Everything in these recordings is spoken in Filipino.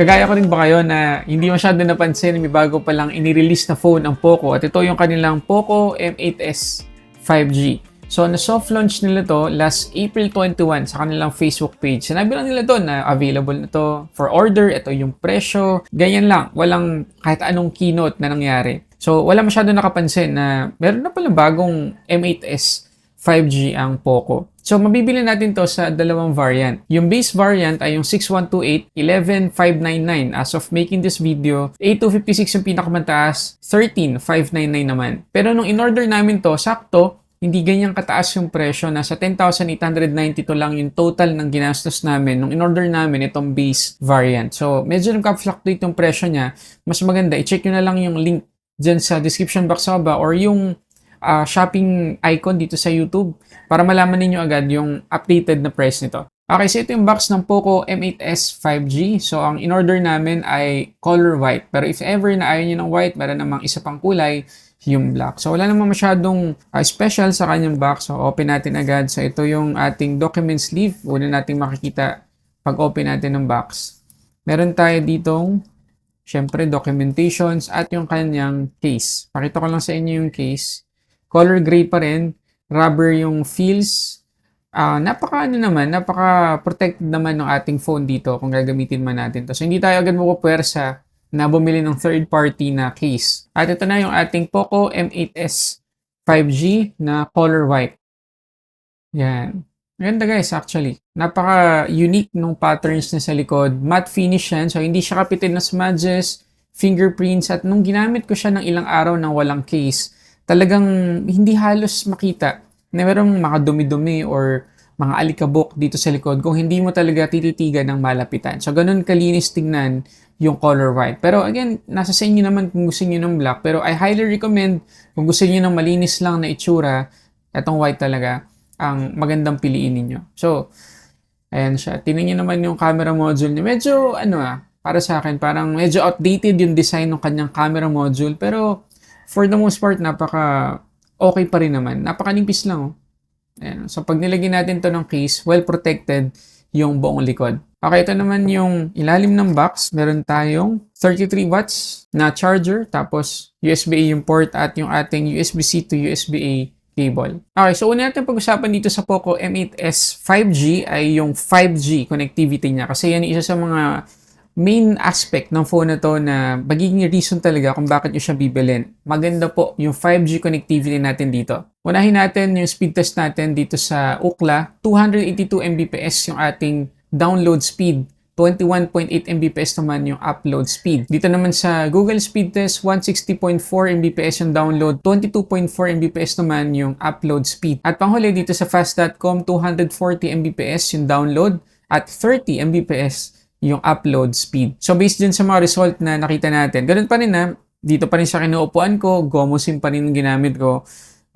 Kagaya ko rin ba kayo na hindi masyado napansin, may bago palang inirelease na phone ang Poco at ito yung kanilang Poco M8s 5G. So, na-soft launch nila to last April 21 sa kanilang Facebook page. Sinabi lang nila doon na available na to for order, ito yung presyo, ganyan lang, walang kahit anong keynote na nangyari. So, wala masyado nakapansin na meron na palang bagong M8s 5G ang Poco. So, mabibili natin to sa dalawang variant. Yung base variant ay yung 6128 11599. As of making this video, 8256 yung pinakamataas, 13599 naman. Pero nung in-order namin to, sakto, hindi ganyang kataas yung presyo. Nasa 10,892 lang yung total ng ginastos namin nung in-order namin itong base variant. So, medyo nagka-fluctuate yung presyo niya. Mas maganda, i-check nyo na lang yung link dyan sa description box sa baba or yung shopping icon dito sa YouTube para malaman ninyo agad yung updated na price nito. Okay, so ito yung box ng Poco M8s 5G. So, ang in-order namin ay color white. Pero if ever na ayaw nyo ng white, meron namang isa pang kulay, yung black. So, wala namang masyadong special sa kanyang box. So, open natin agad. So, ito yung ating document sleeve. Una natin makikita pag open natin ng box. Meron tayo ditong, syempre, documentations at yung kanyang case. Pakita ko lang sa inyo yung case. Color gray pa rin, rubber yung feels. Napaka-protected naman ng ating phone dito kung gagamitin man natin to. So, hindi tayo agad mapupwersa na bumili ng third party na case. At ito na yung ating Poco M8s 5G na color white. Yan. Maganda guys, actually. Napaka-unique nung patterns na sa likod. Matte finish yan, so hindi siya kapitin na smudges, fingerprints, at nung ginamit ko siya ng ilang araw nang walang case, talagang hindi halos makita na merong mga dumi-dumi or mga alikabok dito sa likod kung hindi mo talaga tititigan ng malapitan. So, ganun kalinis tingnan yung color white. Pero again, nasa sa inyo naman kung gusto niyo ng black. Pero I highly recommend kung gusto niyo ng malinis lang na itsura, etong white talaga ang magandang piliin ninyo. So, ayan siya. Tingnan niyo naman yung camera module niya. Medyo, para sa akin, parang medyo outdated yung design ng kanyang camera module. Pero, for the most part, okay pa rin naman. Napakanipis lang, oh. Ayan. So, pag nilagyan natin to ng case, well protected yung buong likod. Okay, ito naman yung ilalim ng box. Meron tayong 33 watts na charger, tapos USB-A yung port at yung ating USB-C to USB-A cable. Okay, so una natin pag-usapan dito sa Poco M8s 5G ay yung 5G connectivity niya. Kasi yan isa sa mga main aspect ng phone na to na magiging reason talaga kung bakit nyo siya bibilin. Maganda po yung 5G connectivity natin dito. Unahin natin yung speed test natin dito sa Ookla. 282 Mbps yung ating download speed. 21.8 Mbps naman yung upload speed. Dito naman sa Google speed test, 160.4 Mbps yung download, 22.4 Mbps naman yung upload speed. At panghuli dito sa fast.com, 240 Mbps yung download at 30 Mbps yung upload speed. So, based din sa mga result na nakita natin, ganun pa rin dito pa rin sa kinuupuan ko, GoMoSim pa rin yung ginamit ko.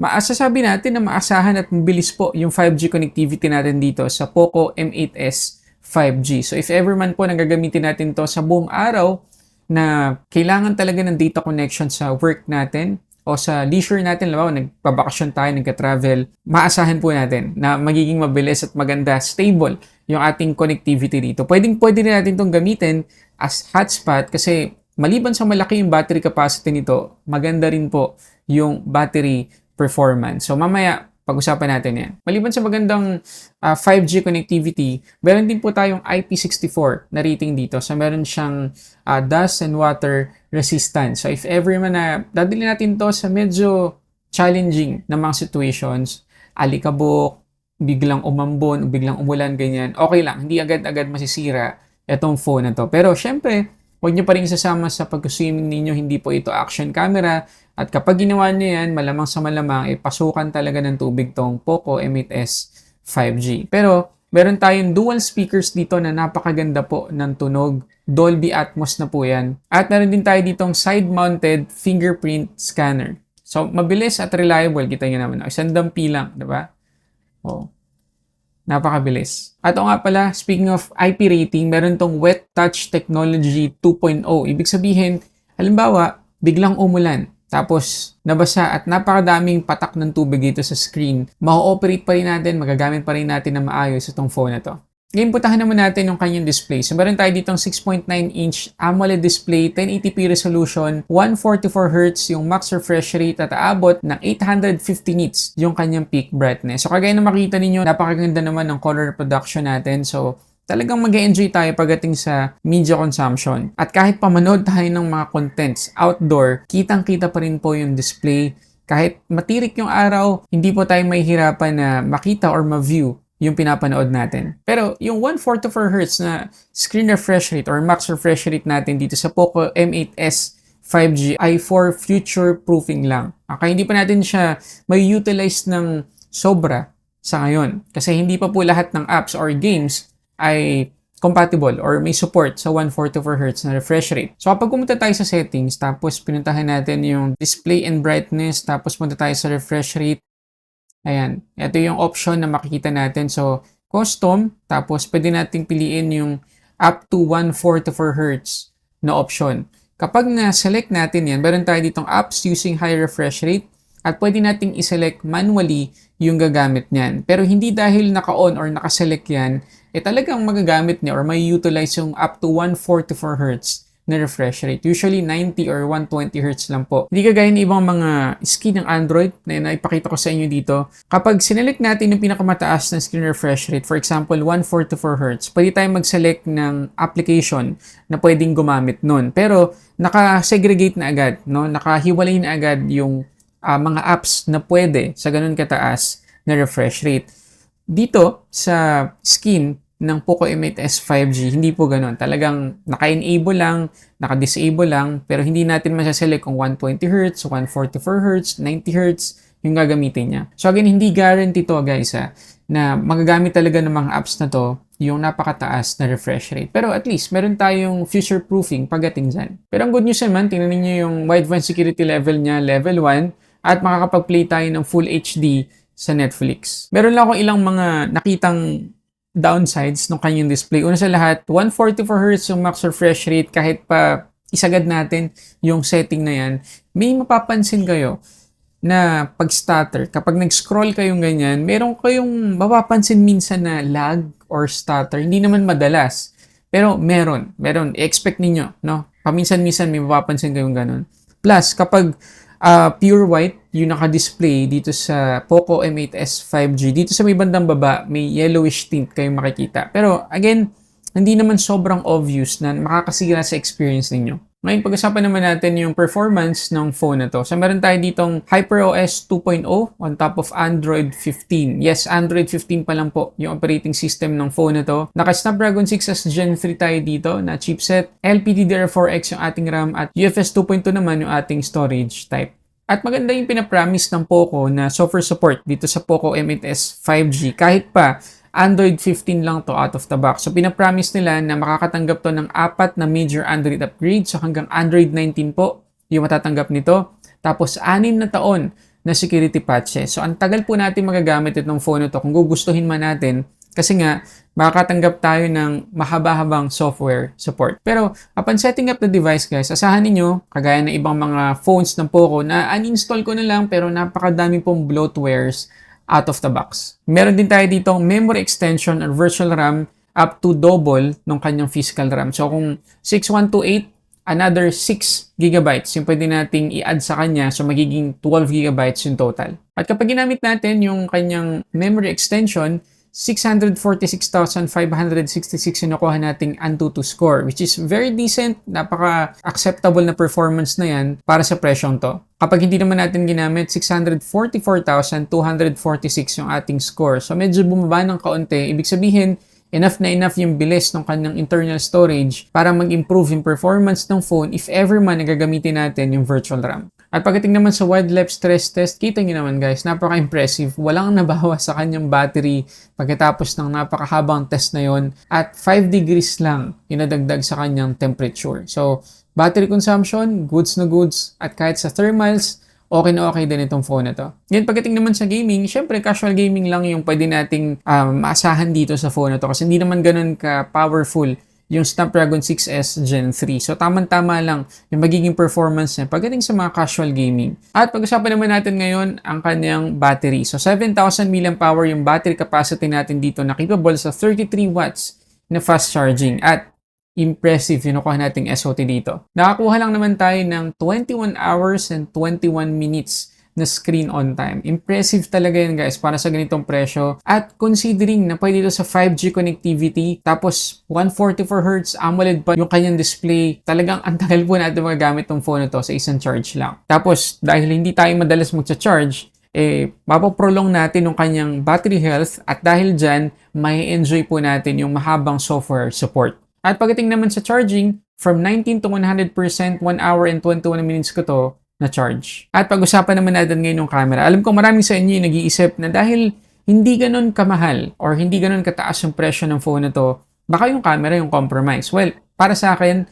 Maasasabi natin na maasahan at mabilis po yung 5G connectivity natin dito sa Poco M8s 5G. So, if ever man po nagagamitin natin to sa buong araw na kailangan talaga ng data connection sa work natin o sa leisure natin, nagpabakasyon tayo, nagka-travel, maasahan po natin na magiging mabilis at maganda, stable yung ating connectivity dito. Pwede rin natin itong gamitin as hotspot kasi maliban sa malaki yung battery capacity nito, maganda rin po yung battery performance. So mamaya, pag-usapan natin yan. Maliban sa magandang 5G connectivity, meron din po tayong IP64 na rating dito. So meron siyang dust and water resistance. So if ever man na dadali natin to sa medyo challenging na mga situations, alikabok, biglang umambon, biglang umulan, ganyan, okay lang. Hindi agad-agad masisira itong phone na to. Pero syempre, huwag nyo pa rin isasama sa pag-swimming ninyo, hindi po ito action camera. At kapag ginawa nyo yan, malamang sa malamang, pasukan talaga ng tubig tong Poco M8s 5G. Pero, meron tayong dual speakers dito na napakaganda po ng tunog. Dolby Atmos na po yan. At meron din tayo ditong side-mounted fingerprint scanner. So, mabilis at reliable. Kita nyo naman. Isang dampi lang, diba? Oh. Napakabilis. At nga pala, speaking of IP rating, meron tong Wet Touch Technology 2.0. Ibig sabihin, halimbawa, biglang umulan, tapos nabasa at napakadaming patak ng tubig dito sa screen, ma-ooperate pa rin natin, magagamit pa rin natin na maayos itong phone na to. Ngayon, puntahan naman natin yung kanyang display. So, meron tayo ditong 6.9-inch AMOLED display, 1080p resolution, 144Hz yung max refresh rate at aabot ng 850 nits yung kanyang peak brightness. So, kagaya na makita ninyo, napakaganda naman ng color production natin. So, talagang mag-enjoy tayo pagdating sa media consumption. At kahit pamanood tayo ng mga contents outdoor, kitang-kita pa rin po yung display. Kahit matirik yung araw, hindi po tayo mahihirapan na makita or ma-view yung pinapanood natin. Pero yung 144Hz na screen refresh rate or max refresh rate natin dito sa Poco M8s 5G ay for future proofing lang. Okay, hindi pa natin siya may utilize ng sobra sa ngayon. Kasi hindi pa po lahat ng apps or games ay compatible or may support sa 144Hz na refresh rate. So kapag pumunta tayo sa settings, tapos pinuntahan natin yung display and brightness, tapos punta tayo sa refresh rate, ayan, ito yung option na makikita natin. So, custom, tapos pwede nating piliin yung up to 144Hz na option. Kapag na-select natin yan, meron tayo ditong apps using high refresh rate at pwede nating iselect manually yung gagamit niyan. Pero hindi dahil naka-on or naka-select yan, talagang magagamit niya or may utilize yung up to 144Hz na refresh rate. Usually 90 or 120Hz lang po. Hindi kagaya ng ibang mga skin ng Android na ipakita ko sa inyo dito. Kapag sinelect natin yung pinakamataas na screen refresh rate, for example 144Hz, pwede tayong mag-select ng application na pwedeng gumamit nun. Pero naka-segregate na agad, no? Nakahiwalay na agad yung mga apps na pwede sa ganun kataas na refresh rate. Dito sa skin ng Poco M8s 5G, hindi po ganun. Talagang naka-enable lang, naka-disable lang, pero hindi natin masaselect kung 120Hz, 144Hz, 90Hz yung gagamitin niya. So again, hindi guarantee to guys na magagamit talaga ng mga apps na to yung napakataas na refresh rate. Pero at least, meron tayong future-proofing pagdating dyan. Pero ang good news naman, tingnan niyo yung wideband security level niya, level 1, at makakapag-play tayo ng Full HD sa Netflix. Meron lang akong ilang mga nakitang downsides ng kanyang display. Una sa lahat, 144Hz yung max refresh rate kahit pa isagad natin yung setting na yan, may mapapansin kayo na pag-stutter. Kapag nag-scroll kayong ganyan, meron kayong mapapansin minsan na lag or stutter. Hindi naman madalas, pero meron. I-expect ninyo, no? Paminsan-minsan may mapapansin kayong ganun. Plus, kapag pure white yung naka-display dito sa Poco M8s 5G. Dito sa may bandang baba, may yellowish tint kayong makikita. Pero again, hindi naman sobrang obvious na makakasira sa experience ninyo. Ngayon, pag-usapan naman natin yung performance ng phone na to. So, meron tayo ditong HyperOS 2.0 on top of Android 15. Yes, Android 15 pa lang po yung operating system ng phone na to. Naka-Snapdragon 6 Gen 3 tayo dito na chipset. LPDDR4X yung ating RAM at UFS 2.2 naman yung ating storage type. At maganda yung pinapromise ng Poco na software support dito sa Poco M8s 5G kahit pa Android 15 lang to out of the box. So, pinapromise nila na makakatanggap to ng 4 na major Android upgrade. So, hanggang Android 19 po yung matatanggap nito. Tapos, 6 na taon na security patches. So, ang tagal po natin magagamit itong phone na to kung gugustuhin man natin. Kasi nga, makakatanggap tayo ng mahaba-habang software support. Pero, upon setting up the device guys, asahan ninyo, kagaya ng ibang mga phones ng Poco na uninstall ko na lang pero napakadami pong bloatwares out of the box. Meron din tayo ditong memory extension or virtual RAM up to double ng kanyang physical RAM. So kung 6128, another 6 GB yung pwede nating i-add sa kanya. So magiging 12 GB yung total. At kapag ginamit natin yung kanyang memory extension, 646,566 yung nakuha nating Antutu score, which is very decent, napaka-acceptable na performance na yan para sa presyong to. Kapag hindi naman natin ginamit, 644,246 yung ating score. So medyo bumaba ng kaunti. Ibig sabihin, enough na enough yung bilis ng kanyang internal storage para mag-improve yung performance ng phone if ever man nagagamitin natin yung virtual RAM. At pagdating naman sa wildlife stress test, kita nyo naman guys, napaka-impressive. Walang nabawa sa kanyang battery pagkatapos ng napakahabang test na yon at 5 degrees lang inadagdag sa kanyang temperature. So, battery consumption, goods na goods, at kahit sa thermals, okay na okay din itong phone na to. Ngayon, pagdating naman sa gaming, syempre casual gaming lang yung pwede nating maasahan dito sa phone na to kasi hindi naman ganun ka-powerful yung Snapdragon 6S Gen 3. So, tamang-tama lang yung magiging performance niya pagdating sa mga casual gaming. At pag-usapan naman natin ngayon ang kanyang battery. So, 7,000 mAh yung battery capacity natin dito na capable sa 33 watts na fast charging. At impressive yung nakuha nating SOT dito. Nakakuha lang naman tayo ng 21 hours and 21 minutes na screen on time. Impressive talaga yan guys para sa ganitong presyo. At considering na pwede ito sa 5G connectivity, tapos 144Hz AMOLED pa yung kanyang display, talagang ang tagal po natin magagamit tong phone na to sa isang charge lang. Tapos dahil hindi tayo madalas magcha-charge, mapaprolong natin yung kanyang battery health at dahil dyan, may enjoy po natin yung mahabang software support. At pagdating naman sa charging, from 19 to 100%, 1 hour and 21 minutes ko to na charge. At pag-usapan naman natin ngayon yung camera. Alam ko maraming sa inyo yung nag-iisip na dahil hindi ganun kamahal or hindi ganun kataas yung presyo ng phone na to, baka yung camera yung compromise. Well, para sa akin,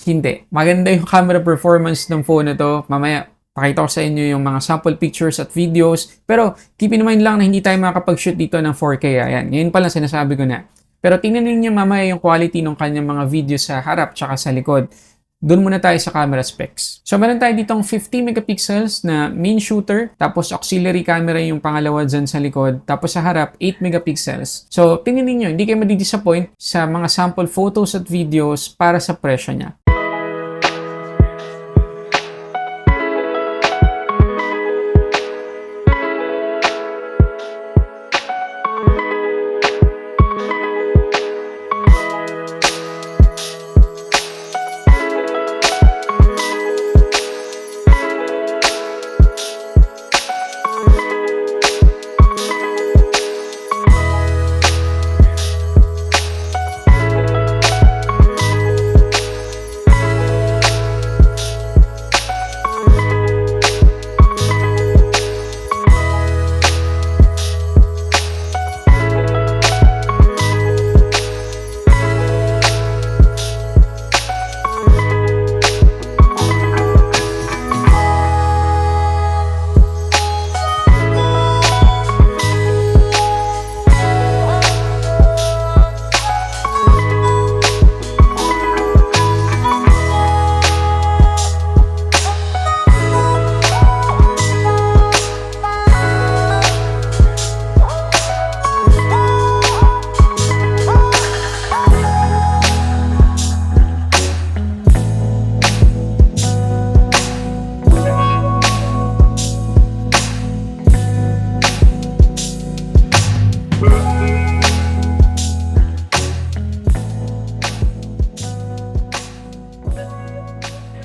hindi. Maganda yung camera performance ng phone na to. Mamaya, pakita ko sa inyo yung mga sample pictures at videos. Pero, keep in mind lang na hindi tayo makakapag-shoot dito ng 4K. Ayan, ngayon pa lang sinasabi ko na. Pero tingnan niyo mamaya yung quality ng kanyang mga video sa harap tsaka sa likod. Doon muna tayo sa camera specs. So, meron tayo ditong 50 megapixels na main shooter, tapos auxiliary camera yung pangalawa dyan sa likod, tapos sa harap, 8 megapixels. So, tingnan niyo, hindi kayo madidisappoint sa mga sample photos at videos para sa presyo niya.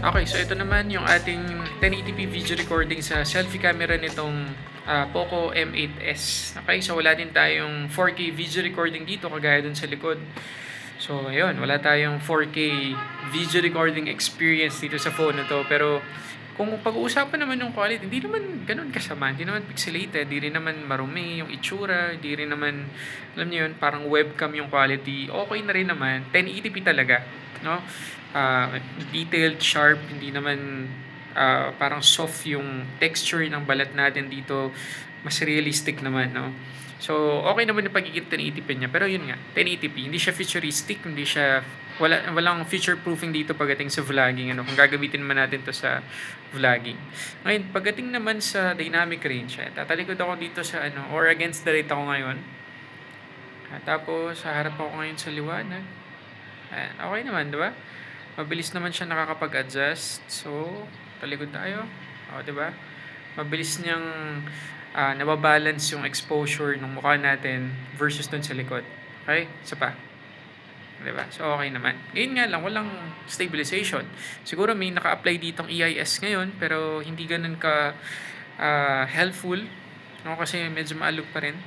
Okay, so ito naman yung ating 1080p video recording sa selfie camera nitong Poco M8s. Okay, so wala din tayong 4K video recording dito kagaya dun sa likod. So ayun, wala tayong 4K video recording experience dito sa phone na to. Pero kung pag-uusapan naman yung quality, hindi naman ganun kasama, hindi naman pixelated, hindi rin naman marumi yung itsura, hindi rin naman, alam niyo yun, parang webcam yung quality. Okay na rin naman, 1080p talaga, no? Detailed, sharp, hindi naman parang soft yung texture ng balat natin dito, mas realistic naman, no? So, okay naman yung pagiging 1080p niya, pero yun nga, 1080p, hindi siya futuristic, hindi siya, walang future proofing dito pagdating sa vlogging, ano, kung gagamitin man natin to sa vlogging. Ngayon, pagdating naman sa dynamic range, tatalikod ako dito sa or against the light ako ngayon. Tapos, sa harap ako ngayon sa liwanag. Okay naman, di ba? Mabilis naman siya nakakapag-adjust. So, talikod tayo. Di ba? Mabilis niyang nababalance yung exposure ng mukha natin versus dun sa likod. Okay? Isa pa. Diba? So, okay naman. Ngayon nga lang, walang stabilization. Siguro may naka-apply ditong EIS ngayon, pero hindi ganun ka helpful. No? Kasi medyo maalog pa rin.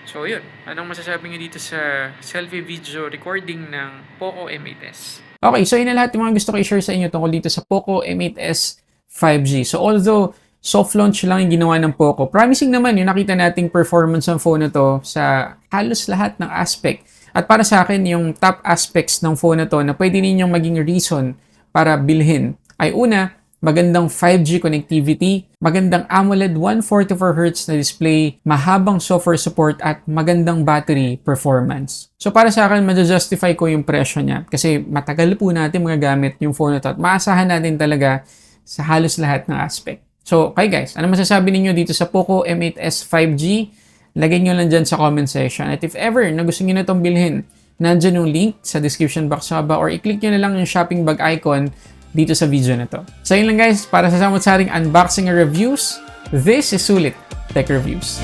So, yun. Anong masasabi nyo dito sa selfie video recording ng Poco M8s? Okay, so yun na lahat yung mga gusto ko i-share sa inyo tungkol dito sa Poco M8s 5G. So, although soft launch lang yung ginawa ng Poco, promising naman yung nakita nating performance ng phone na to sa halos lahat ng aspect. At para sa akin, yung top aspects ng phone na to na pwede ninyong maging reason para bilhin ay una, magandang 5G connectivity, magandang AMOLED 144Hz na display, mahabang software support at magandang battery performance. So para sa akin, ma-justify ko yung presyo niya kasi matagal po natin magagamit yung phone na to at maasahan natin talaga sa halos lahat ng aspect. So, okay guys, ano masasabi ninyo dito sa Poco M8s 5G? Lagay nyo lang dyan sa comment section. At if ever na gusto nyo na itong bilhin, nandyan yung link sa description box sa baba or i-click nyo na lang yung shopping bag icon dito sa video na to. So yun lang guys, para sa samot-saring unboxing and reviews, this is Sulit Tech Reviews.